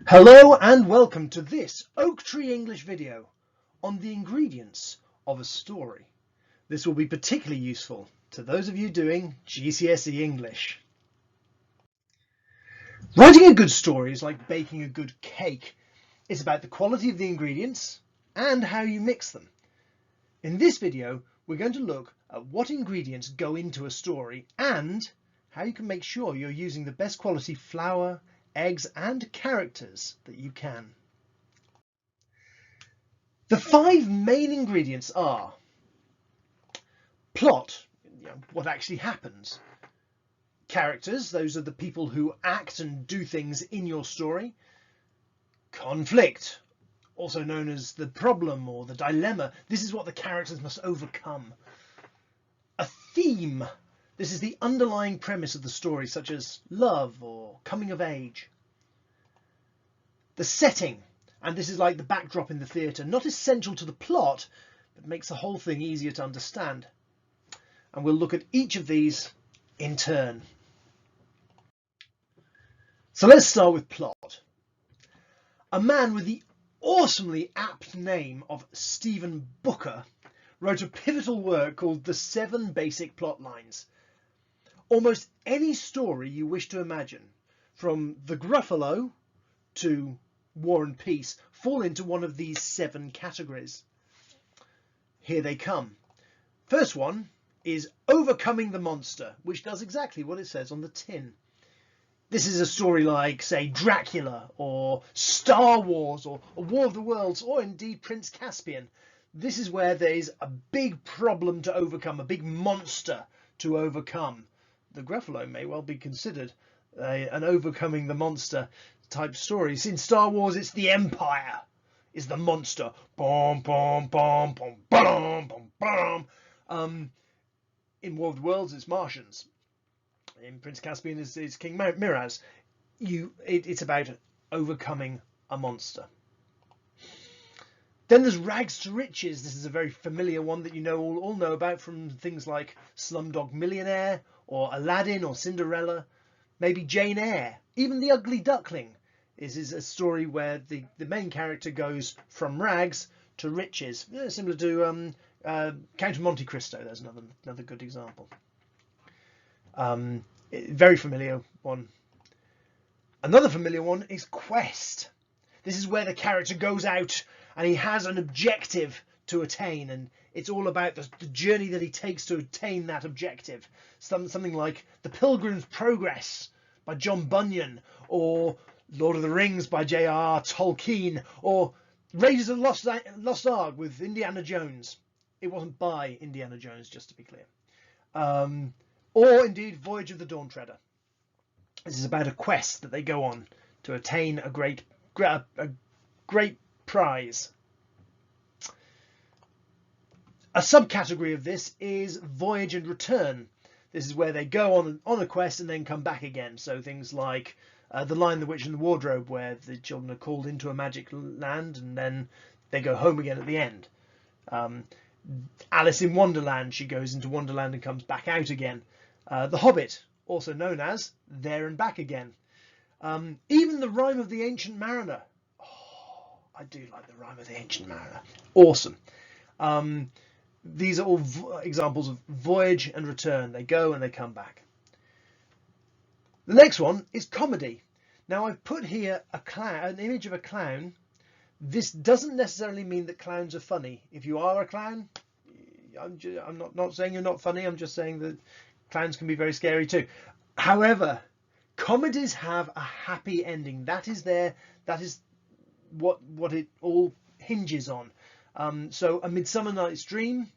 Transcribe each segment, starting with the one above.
Hello and welcome to this Oak Tree English video on the ingredients of a story. This will be particularly useful to those of you doing GCSE English. Writing a good story is like baking a good cake. It's about the quality of the ingredients and how you mix them. In this video, we're going to look at what ingredients go into a story and how you can make sure you're using the best quality flour, eggs and characters that you can. The 5 main ingredients are plot, what actually happens; characters, those are the people who act and do things in your story; conflict, also known as the problem or the dilemma, this is what the characters must overcome; a theme, this is the underlying premise of the story, such as love or coming of age; the setting, and this is like the backdrop in the theatre, not essential to the plot, but makes the whole thing easier to understand. And we'll look at each of these in turn. So let's start with plot. A man with the awesomely apt name of Stephen Booker wrote a pivotal work called The 7 Basic Plot Lines. Almost any story you wish to imagine, from The Gruffalo to War and Peace, fall into one of these 7 categories. Here they come. First one is Overcoming the Monster, which does exactly what it says on the tin. This is a story like, say, Dracula or Star Wars or War of the Worlds or indeed Prince Caspian. This is where there's a big problem to overcome, a big monster to overcome. The Gruffalo may well be considered an overcoming the monster type story. In Star Wars, it's the Empire is the monster. Bom, bom, bom, bom, bom, bom, bom. In War of the Worlds, it's Martians. In Prince Caspian, is King Miraz. It's about overcoming a monster. Then there's Rags to Riches. This is a very familiar one that you all know about from things like Slumdog Millionaire or Aladdin or Cinderella, maybe Jane Eyre. Even The Ugly Duckling is a story where the main character goes from rags to riches, similar to Count of Monte Cristo. There's another good example. Very familiar one. Another familiar one is Quest. This is where the character goes out and he has an objective to attain, and it's all about the journey that he takes to attain that objective. Something like The Pilgrim's Progress by John Bunyan, or Lord of the Rings by J.R.R. Tolkien, or Raiders of the Lost Ark with Indiana Jones. It wasn't by Indiana Jones, just to be clear. Or indeed Voyage of the Dawn Treader. This is about a quest that they go on to attain a great prize. A subcategory of this is Voyage and Return. This is where they go on a quest and then come back again. So things like The Lion, the Witch and the Wardrobe, where the children are called into a magic land and then they go home again at the end. Alice in Wonderland, she goes into Wonderland and comes back out again. The Hobbit, also known as There and Back Again. Even The Rime of the Ancient Mariner. Oh, I do like The Rime of the Ancient Mariner. Awesome. These are all examples of voyage and return. They go and they come back. The next one is comedy. Now I've put here an image of a clown. This doesn't necessarily mean that clowns are funny. If you are a clown, I'm not saying you're not funny. I'm just saying that clowns can be very scary too. However, comedies have a happy ending. That is what it all hinges on. So A Midsummer Night's Dream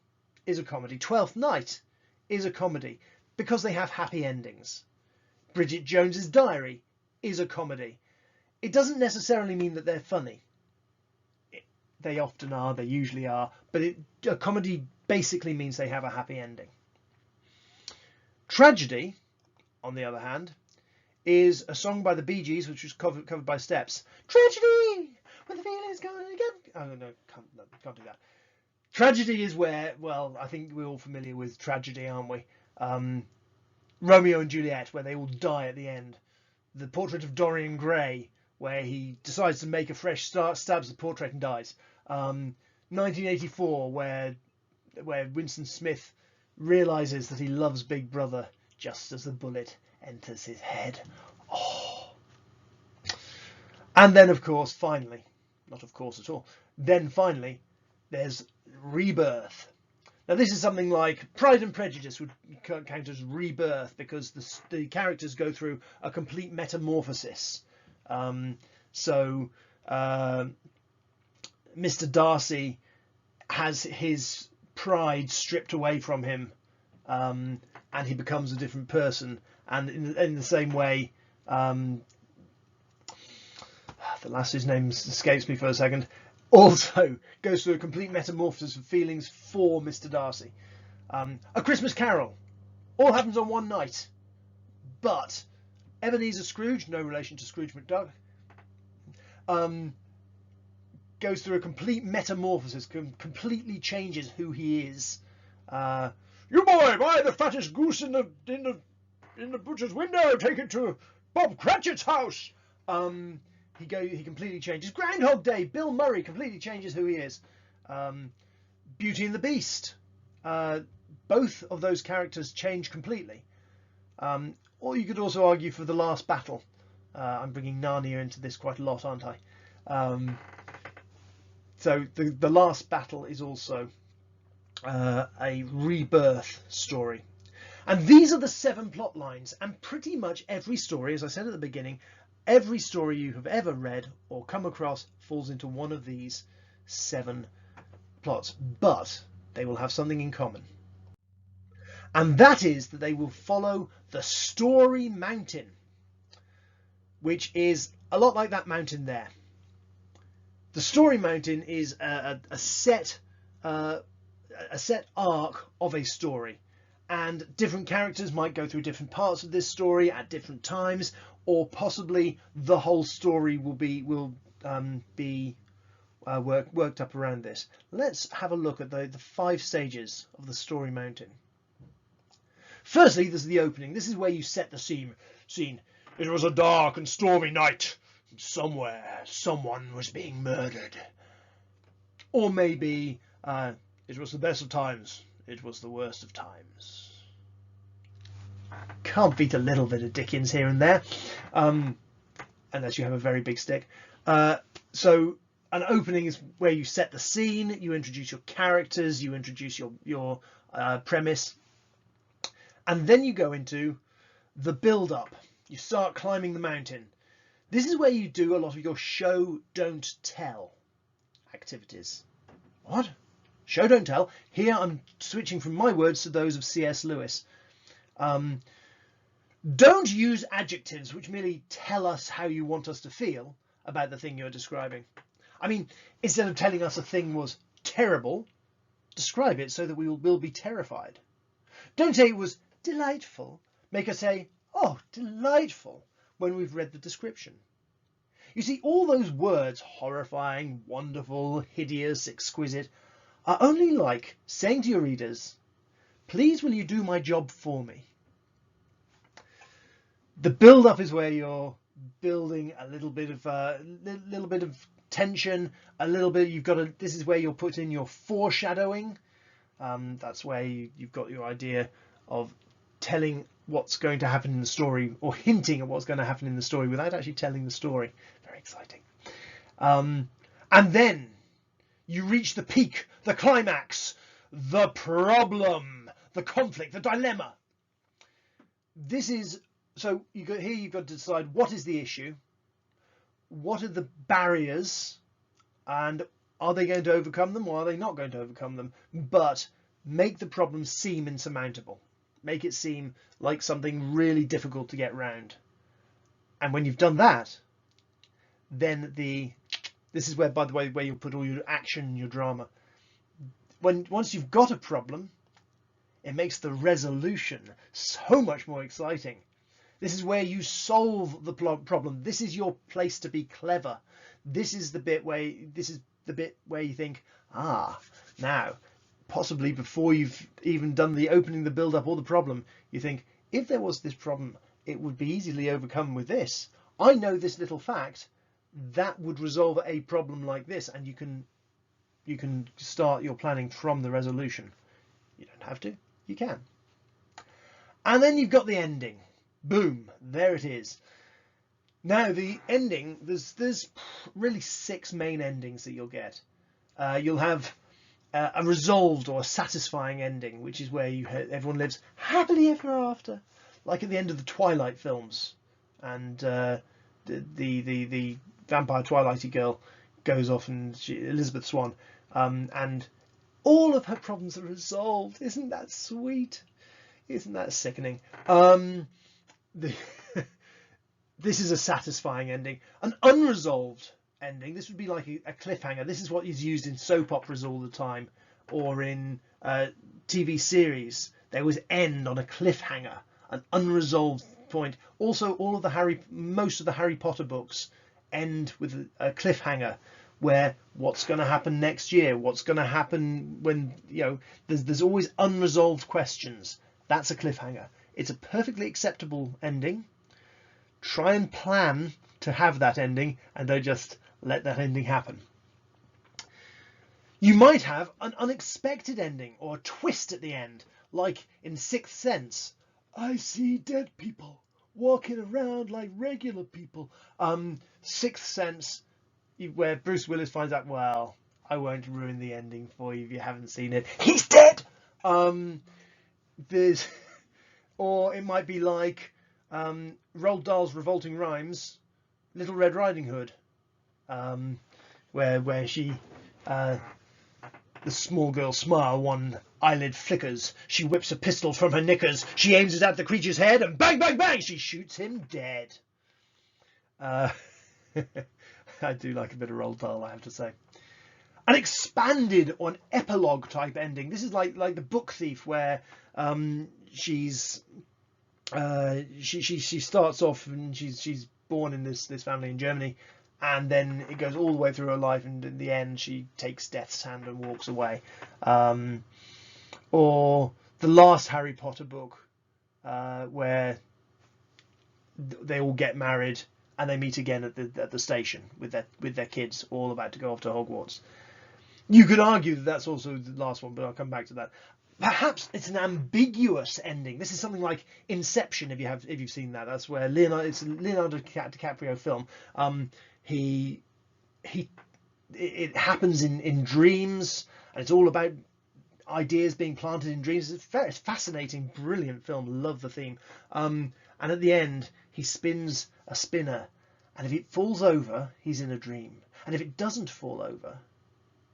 is a comedy. Twelfth Night is a comedy because they have happy endings. Bridget Jones's Diary is a comedy. It doesn't necessarily mean that they're funny. They often are, they usually are, but a comedy basically means they have a happy ending. Tragedy, on the other hand, is a song by the Bee Gees, which was covered by Steps. Tragedy, when the feeling's gone again. Oh no, can't do that. Tragedy is where, well, I think we're all familiar with tragedy, aren't we? Romeo and Juliet, where they all die at the end. The Portrait of Dorian Gray, where he decides to make a fresh start, stabs the portrait and dies. 1984, where Winston Smith realizes that he loves Big Brother just as the bullet enters his head. Oh. And then, of course, finally, not of course at all, then finally, there's Rebirth. Now, this is something like Pride and Prejudice would count as rebirth, because the characters go through a complete metamorphosis. Mr. Darcy has his pride stripped away from him, and he becomes a different person. And in the same way, the last whose name escapes me for a second, also goes through a complete metamorphosis of feelings for Mr. Darcy. A Christmas Carol, all happens on one night, but Ebenezer Scrooge, no relation to Scrooge McDuck, goes through a complete metamorphosis, completely changes who he is. You boy, buy the fattest goose in the butcher's window, take it to Bob Cratchit's house. He completely changes. Groundhog Day, Bill Murray completely changes who he is. Beauty and the Beast, both of those characters change completely. Or you could also argue for The Last Battle. I'm bringing Narnia into this quite a lot, aren't I? So the Last Battle is also a rebirth story. And these are the 7 plot lines, and pretty much every story, as I said at the beginning, every story you have ever read or come across falls into one of these 7 plots, but they will have something in common. And that is that they will follow the story mountain, which is a lot like that mountain there. The story mountain is a set arc of a story, and different characters might go through different parts of this story at different times, or possibly the whole story will be worked up around this. Let's have a look at the 5 stages of the story mountain. Firstly, there's the opening. This is where you set the scene. It was a dark and stormy night. Somewhere, someone was being murdered. Or maybe, it was the best of times. It was the worst of times. Can't beat a little bit of Dickens here and there, unless you have a very big stick. So an opening is where you set the scene, you introduce your characters, you introduce your premise, and then you go into the build-up. You start climbing the mountain. This is where you do a lot of your show, don't tell activities. What? Show, don't tell. Here I'm switching from my words to those of C.S. Lewis. Don't use adjectives which merely tell us how you want us to feel about the thing you're describing. I mean, instead of telling us a thing was terrible, describe it so that we will be terrified. Don't say it was delightful. Make us say, oh, delightful, when we've read the description. You see, all those words, horrifying, wonderful, hideous, exquisite, are only like saying to your readers, please will you do my job for me? The build-up is where you're building a little bit of tension, a little bit. This is where you'll put in your foreshadowing. That's where you've got your idea of telling what's going to happen in the story, or hinting at what's going to happen in the story without actually telling the story. Very exciting. And then you reach the peak, the climax, the problem, the conflict, the dilemma. So you've got to decide what is the issue, what are the barriers, and are they going to overcome them or are they not going to overcome them? But make the problem seem insurmountable. Make it seem like something really difficult to get round. And when you've done that, then this is where, by the way, where you'll put all your action and your drama. Once you've got a problem, it makes the resolution so much more exciting. This is where you solve the problem. This is your place to be clever. This is the bit where you think, now, possibly before you've even done the opening, the build-up, or the problem, you think, if there was this problem, it would be easily overcome with this. I know this little fact, that would resolve a problem like this, and you can start your planning from the resolution. You don't have to, you can. And then you've got the ending. Boom, there it is. Now the ending, there's really 6 main endings that you'll get. You'll have a resolved or a satisfying ending, which is where everyone lives happily ever after, like at the end of the Twilight films, and the vampire Twilighty girl goes off, and Elizabeth Swann, and all of her problems are resolved. Isn't that sweet? Isn't that sickening? This is a satisfying ending. An unresolved ending, this would be like a cliffhanger. This is what is used in soap operas all the time, or in TV series. They always end on a cliffhanger, an unresolved point. Also, most of the Harry Potter books end with a cliffhanger, where what's going to happen next year, what's going to happen when, there's always unresolved questions. That's a cliffhanger. It's a perfectly acceptable ending. Try and plan to have that ending, and don't just let that ending happen. You might have an unexpected ending or a twist at the end, like in Sixth Sense. I see dead people walking around like regular people. Sixth Sense, where Bruce Willis finds out, well, I won't ruin the ending for you if you haven't seen it. He's dead! Or it might be like Roald Dahl's Revolting Rhymes, Little Red Riding Hood, where she, the small girl's smile, one eyelid flickers. She whips a pistol from her knickers. She aims it at the creature's head, and bang, bang, bang, she shoots him dead. I do like a bit of Roald Dahl, I have to say. An expanded or an epilogue type ending. This is like the Book Thief, where she starts off and she's born in this family in Germany, and then it goes all the way through her life, and in the end she takes death's hand and walks away. Or the last Harry Potter book, where they all get married and they meet again at the station with their kids, all about to go off to Hogwarts. You could argue that that's also the last one, but I'll come back to that. Perhaps it's an ambiguous ending. This is something like Inception, if you've seen that. That's where it's a Leonardo DiCaprio film. It happens in dreams, and it's all about ideas being planted in dreams. It's a fascinating, brilliant film. Love the theme. And at the end, he spins a spinner, and if it falls over, he's in a dream. And if it doesn't fall over,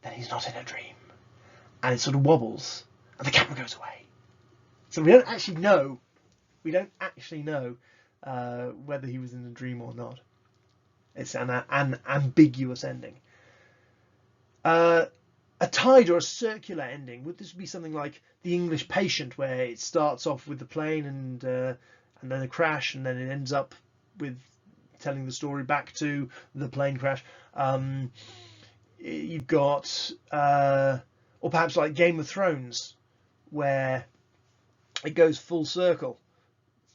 then he's not in a dream. And it sort of wobbles, and the camera goes away. So we don't actually know whether he was in a dream or not. It's an ambiguous ending. A tied or a circular ending, would this be something like The English Patient, where it starts off with the plane and then a crash, and then it ends up with telling the story back to the plane crash? You've got, or perhaps like Game of Thrones, where it goes full circle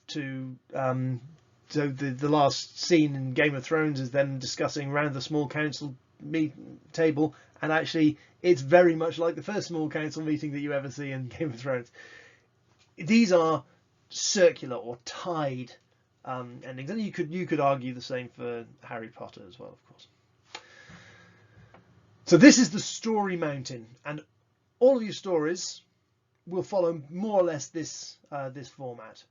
to so the last scene in Game of Thrones is them discussing around the small council table, and actually it's very much like the first small council meeting that you ever see in Game of Thrones. These are circular or tied endings, and you could argue the same for Harry Potter as well, of course. So this is the story mountain, and all of your stories will follow more or less this format.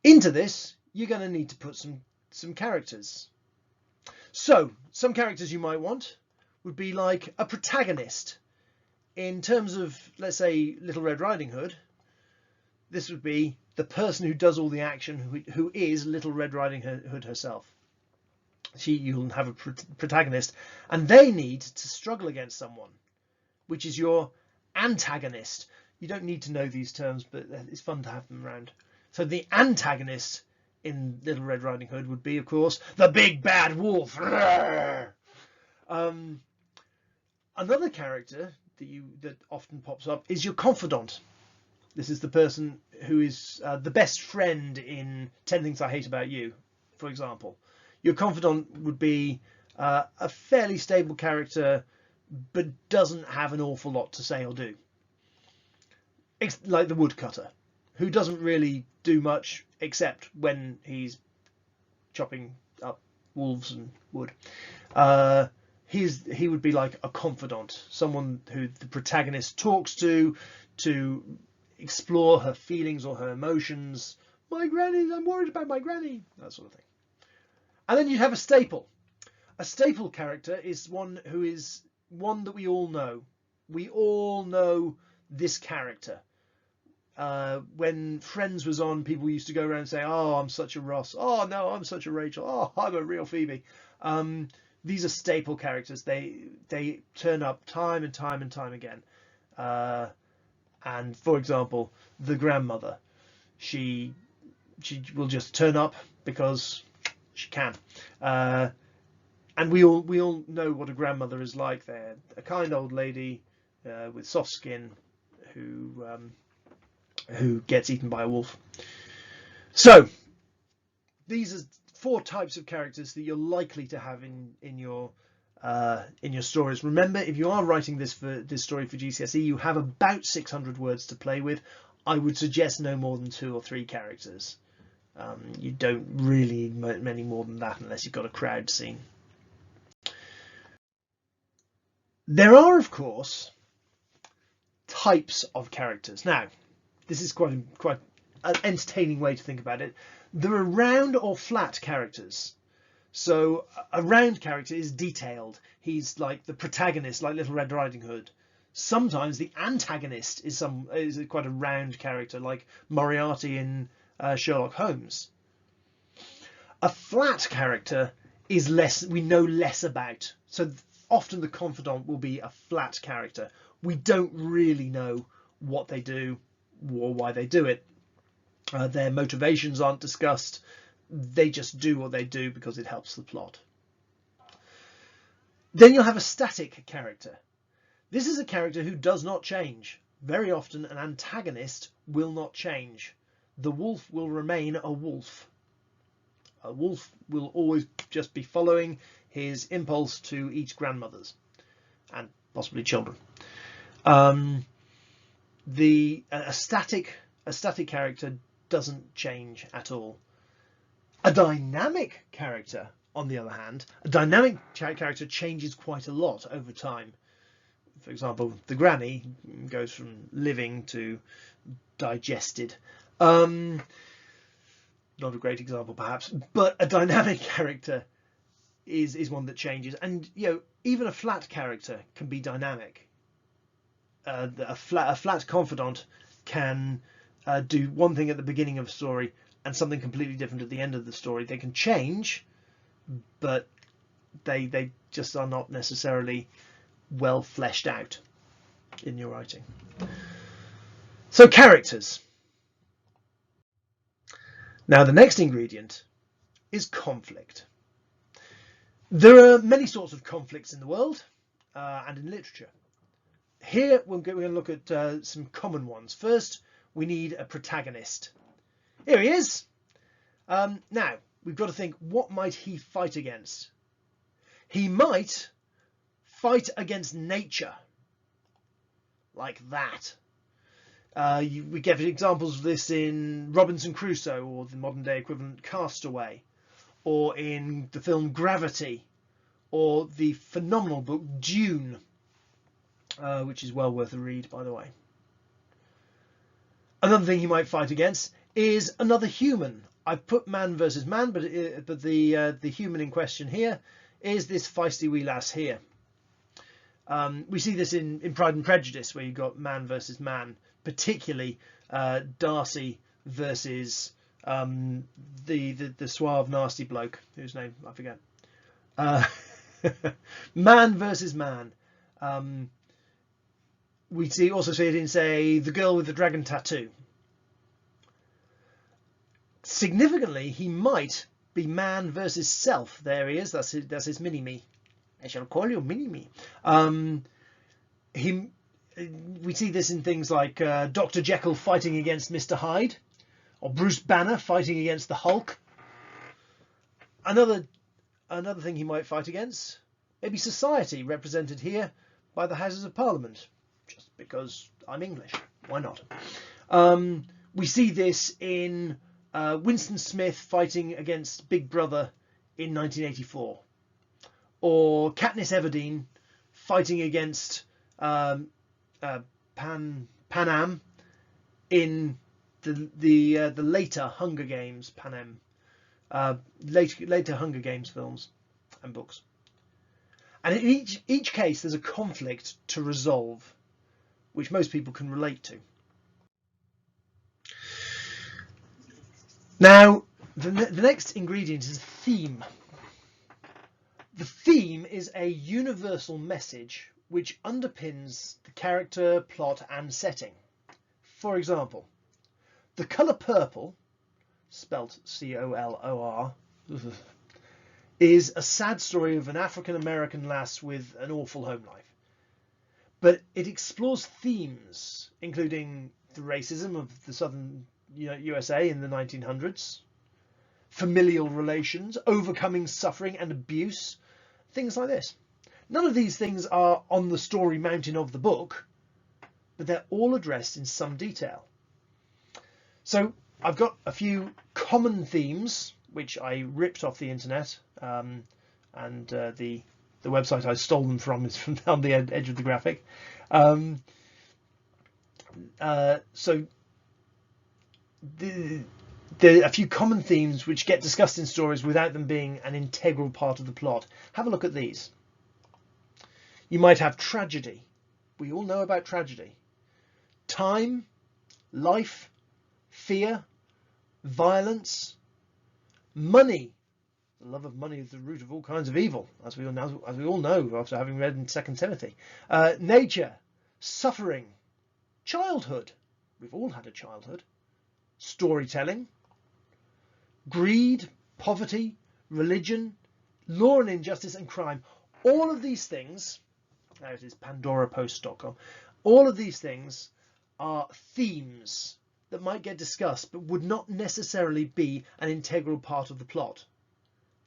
Into this, you're going to need to put some characters. So some characters you might want would be like a protagonist. In terms of, let's say, Little Red Riding Hood, this would be the person who does all the action, who is Little Red Riding Hood herself. You'll have a protagonist, and they need to struggle against someone, which is your antagonist. You don't need to know these terms, but it's fun to have them around. So the antagonist in Little Red Riding Hood would be, of course, the big bad wolf. Another character that often pops up is your confidant. This is the person who is the best friend in 10 Things I Hate About You, for example. Your confidant would be a fairly stable character, but doesn't have an awful lot to say or do. It's like the woodcutter, who doesn't really do much except when he's chopping up wolves and wood. He would be like a confidant, someone who the protagonist talks to explore her feelings or her emotions. My granny, I'm worried about my granny, that sort of thing. And then you have a staple. A staple character is one that we all know. We all know this character. When Friends was on, people used to go around and say, "Oh, I'm such a Ross. Oh no, I'm such a Rachel. Oh, I'm a real Phoebe." These are staple characters. They turn up time and time and time again. And for example, the grandmother, she will just turn up because she can. And we all know what a grandmother is like. They're a kind old lady with soft skin who gets eaten by a wolf. So these are 4 types of characters that you're likely to have in your stories. Remember, if you are writing this story for GCSE, you have about 600 words to play with. I would suggest no more than 2 or 3 characters. You don't really need many more than that unless you've got a crowd scene. There are, of course, types of characters. Now, this is quite an entertaining way to think about it. There are round or flat characters. So a round character is detailed. He's like the protagonist, like Little Red Riding Hood. Sometimes the antagonist is quite a round character, like Moriarty in Sherlock Holmes. A flat character is less, we know less about. So often the confidant will be a flat character. We don't really know what they do or why they do it. Their motivations aren't discussed. They just do what they do because it helps the plot. Then you'll have a static character. This is a character who does not change. Very often an antagonist will not change. The wolf will remain a wolf. A wolf will always just be following his impulse to eat grandmothers and possibly children. A static character doesn't change at all. A dynamic character, on the other hand, a dynamic character changes quite a lot over time. For example, the granny goes from living to digested. Not a great example, perhaps, but a dynamic character is one that changes. And even a flat character can be dynamic. A flat confidant can do one thing at the beginning of a story and something completely different at the end of the story. They can change, but they just are not necessarily well fleshed out in your writing. So characters. Now the next ingredient is conflict. There are many sorts of conflicts in the world and in literature. Here we're going to look at some common ones. First, we need a protagonist. Here he is. Now, we've got to think, what might he fight against? He might fight against nature, like that. We get examples of this in Robinson Crusoe, or the modern day equivalent Castaway, or in the film Gravity, or the phenomenal book Dune, which is well worth a read, by the way. Another thing he might fight against is another human. I've put man versus man, but the human in question here is this feisty wee lass here. We see this in Pride and Prejudice, where you've got man versus man, particularly Darcy versus the suave nasty bloke whose name I forget. Man versus man. We also see it in, say, The Girl with the Dragon Tattoo. Significantly, he might be man versus self. There he is. That's his mini-me. I shall call you mini-me. We see this in things like Dr. Jekyll fighting against Mr. Hyde, or Bruce Banner fighting against the Hulk. Another thing he might fight against, maybe society, represented here by the Houses of Parliament, just because I'm English. Why not? We see this in Winston Smith fighting against Big Brother in 1984, or Katniss Everdeen fighting against Pan Am in the later Hunger Games, later Hunger Games films and books. And in each case, there's a conflict to resolve, which most people can relate to. Now, the next ingredient is theme. The theme is a universal message which underpins the character, plot, and setting. For example, the colour purple, spelt C-O-L-O-R, is a sad story of an African-American lass with an awful home life. But it explores themes, including the racism of the southern USA in the 1900s, familial relations, overcoming suffering and abuse, things like this. None of these things are on the story mountain of the book, but they're all addressed in some detail. So I've got a few common themes which I ripped off the internet, and the website I stole them from is from down the edge of the graphic. So there are a few common themes which get discussed in stories without them being an integral part of the plot. Have a look at these. You might have tragedy. We all know about tragedy. Time, life, fear, violence, money. The love of money is the root of all kinds of evil, as we all know after having read in 2 Timothy. Nature, suffering, childhood. We've all had a childhood. Storytelling, greed, poverty, religion, law and injustice, and crime. All of these things, there it is, pandorapost.com, all of these things are themes that might get discussed but would not necessarily be an integral part of the plot.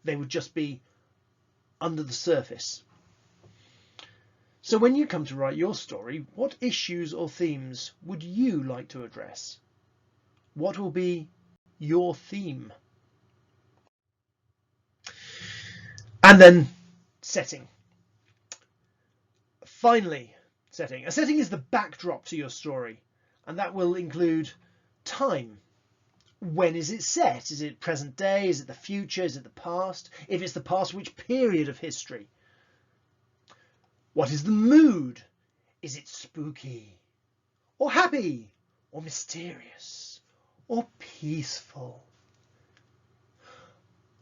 They would just be under the surface. So when you come to write your story, what issues or themes would you like to address? What will be your theme? And then setting. Finally, setting. A setting is the backdrop to your story, and that will include time. When is it set? Is it present day? Is it the future? Is it the past? If it's the past, which period of history? What is the mood? Is it spooky, or happy, or mysterious, or peaceful?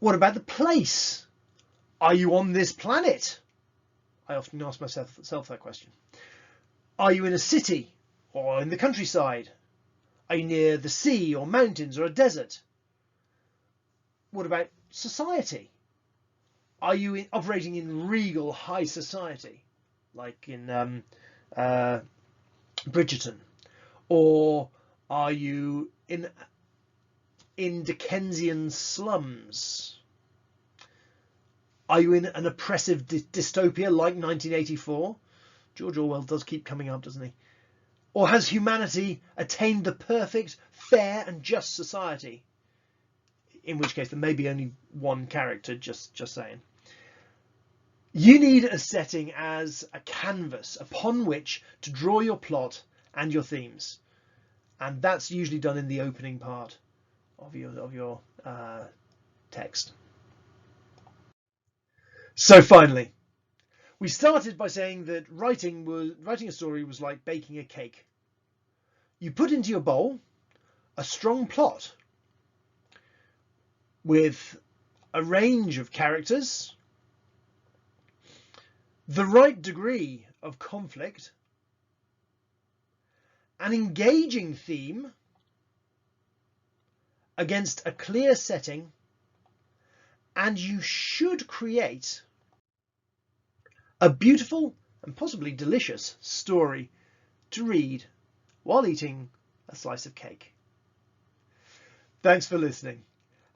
What about the place? Are you on this planet? I often ask myself that question. Are you in a city or in the countryside? Are you near the sea or mountains or a desert? What about society? Are you operating in regal high society, like in Bridgerton? Or are you in Dickensian slums? Are you in an oppressive dystopia like 1984? George Orwell does keep coming up, doesn't he? Or has humanity attained the perfect, fair and just society? In which case there may be only one character, just saying. You need a setting as a canvas upon which to draw your plot and your themes. And that's usually done in the opening part of your text. So finally, we started by saying that writing a story was like baking a cake. You put into your bowl a strong plot with a range of characters, the right degree of conflict, an engaging theme against a clear setting, and you should create a beautiful and possibly delicious story to read while eating a slice of cake. Thanks for listening,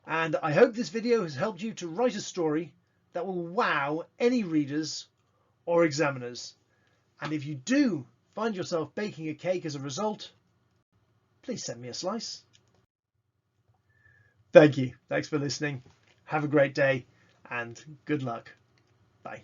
And I hope this video has helped you to write a story that will wow any readers or examiners. And if you do find yourself baking a cake as a result, please send me a slice. Thank you. Thanks for listening. Have a great day and good luck. Bye.